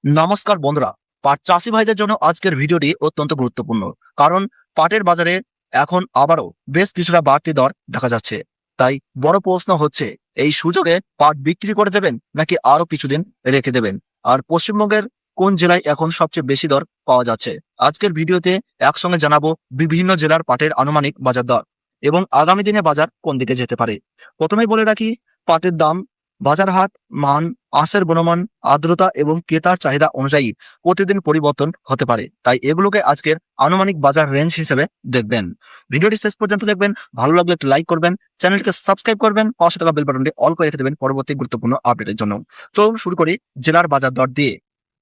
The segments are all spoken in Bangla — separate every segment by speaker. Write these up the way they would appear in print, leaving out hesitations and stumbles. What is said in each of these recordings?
Speaker 1: নমস্কার বন্ধুরা, পাট চাষি ভাইদের জন্য আজকের ভিডিওটি অত্যন্ত গুরুত্বপূর্ণ। কারণ পাটের বাজারে এখন আবারও বেশ কিছুটা বাড়তি দর দেখা যাচ্ছে। তাই বড় প্রশ্ন হচ্ছে, এই সুযোগে পাট বিক্রি করে দেবেন নাকি আরো কিছুদিন রেখে দেবেন? আর পশ্চিমবঙ্গের কোন জেলায় এখন সবচেয়ে বেশি দর পাওয়া যাচ্ছে? আজকের ভিডিওতে একসঙ্গে জানাবো বিভিন্ন জেলার পাটের আনুমানিক বাজার দর এবং আগামী দিনে বাজার কোন দিকে যেতে পারে। প্রথমেই বলে রাখি, পাটের দাম, বাজার হাট, মান, আঁশের গুণমান, আর্দ্রতা এবং ক্রেতার চাহিদা অনুযায়ী প্রতিদিন পরিবর্তন হতে পারে। তাই এগুলোকে আজকের আনুমানিক বাজার রেঞ্জ হিসেবে দেখবেন। ভিডিওটি শেষ পর্যন্ত দেখবেন। ভালো লাগলে একটু লাইক করবেন, চ্যানেলটিকে সাবস্ক্রাইব করবেন, পাশে থাকা বেল বাটনটি অল করে রেখে দেবেন পরবর্তী গুরুত্বপূর্ণ আপডেটের জন্য। চলুন শুরু করি জেলার বাজার দর দিয়ে।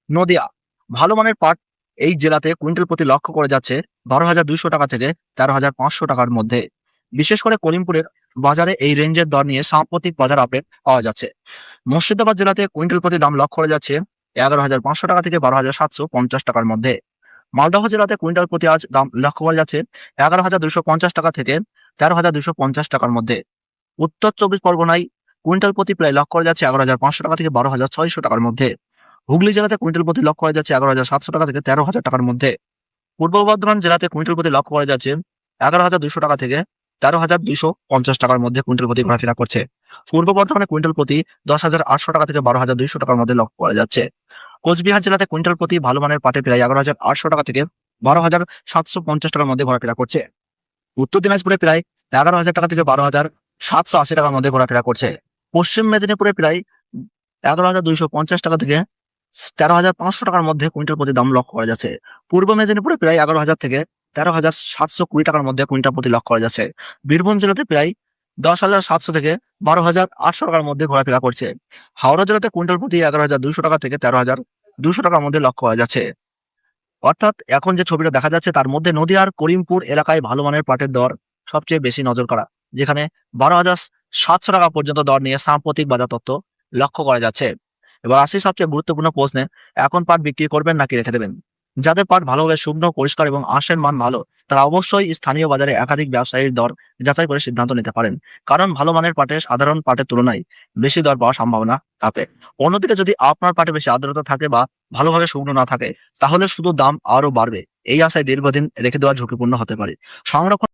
Speaker 1: নদিয়া, ভালো মানের পাট এই জেলাতে কুইন্টাল প্রতি লক্ষ্য করে যাচ্ছে 12,200 টাকা থেকে 13,500 টাকার মধ্যে। বিশেষ করে করিমপুরের বাজারে এই রেঞ্জের দর নিয়ে সাম্প্রতিক বাজার আপডেট পাওয়া যাচ্ছে। মুর্শিদাবাদ জেলাতে কুইন্টাল প্রতি দাম লক্ষ্য করা যাচ্ছে 11,500 টাকা থেকে 12,750 টাকার মধ্যে। মালদহ জেলাতে কুইন্টাল প্রতি আজ দাম লক্ষ্য করা যাচ্ছে 11,250 টাকা থেকে 13,250 টাকার মধ্যে। উত্তর চব্বিশ পরগনায় কুইন্টাল প্রতি প্রায় লক্ষ্য করা যাচ্ছে 11,500 টাকা থেকে 12,600 টাকার মধ্যে। হুগলি জেলাতে কুইন্টাল প্রতি লক্ষ্য করা যাচ্ছে 11,700 টাকা থেকে 13,000 টাকার মধ্যে। পূর্ব বর্ধমান জেলাতে কুইন্টাল প্রতি লক্ষ্য করা যাচ্ছে 11,200 টাকা থেকে 13,250 টাকার মধ্যে কুইন্টাল প্রতি ঘোরাফেরা করছে। পূর্ব বর্ধমানে কুইন্টাল প্রতি 10,800 টাকা থেকে 12,200 টাকার মধ্যে লক্ষ্য করা যাচ্ছে। কোচবিহার জেলাতে কুইন্টাল প্রতি ভালো মানের পাটে প্রায় 11,800 টাকা থেকে 12,750 টাকার মধ্যে ঘোরাফেরা করছে। উত্তর দিনাজপুরে প্রায় 11,000 টাকা থেকে 12,780 টাকার মধ্যে ঘোরাফেরা করছে। পশ্চিম মেদিনীপুরে প্রায় 11,250 টাকা থেকে 13,500 টাকার মধ্যে কুইন্টাল প্রতি দাম লক্ষ্য করা যাচ্ছে। পূর্ব মেদিনীপুরে প্রায় 11,000 থেকে 13,720 টাকার মধ্যে কুইন্টাল প্রতি লক্ষ্য করা যাচ্ছে। বীরভূম জেলাতে প্রায় 10,700 থেকে 12,800 টাকার মধ্যে ঘোরাফেরা করছে। হাওড়া জেলাতে কুইন্টাল প্রতি 11,200 টাকা থেকে 13,200 টাকার মধ্যে লক্ষ্য করা যাচ্ছে। অর্থাৎ এখন যে ছবিটা দেখা যাচ্ছে তার মধ্যে নদীয়ার করিমপুর এলাকায় ভালো মানের পাটের দর সবচেয়ে বেশি নজর কাড়া, যেখানে 12,700 টাকা পর্যন্ত দর নিয়ে সাম্প্রতিক বাজার তথ্য লক্ষ্য করা যাচ্ছে। এবার আসি সবচেয়ে গুরুত্বপূর্ণ প্রশ্নে, এখন পাট বিক্রি করবেন নাকি রেখে দেবেন? যাদের পাট ভালোভাবে শুকনো, পরিষ্কার এবং আঁশের মান ভালো, তারা অবশ্যই স্থানীয় বাজারে একাধিক ব্যবসায়ীর দর যাচাই করে সিদ্ধান্ত নিতে পারেন। কারণ ভালো মানের পাটে সাধারণ পাটের তুলনায় বেশি দর পাওয়ার সম্ভাবনা থাকে। অন্যদিকে যদি আপনার পাটে বেশি আর্দ্রতা থাকে বা ভালোভাবে শুকনো না থাকে, তাহলে শুধু দাম আরো বাড়বে। এই আশায় দীর্ঘদিন রেখে দেওয়া ঝুঁকিপূর্ণ হতে পারে। সংরক্ষণ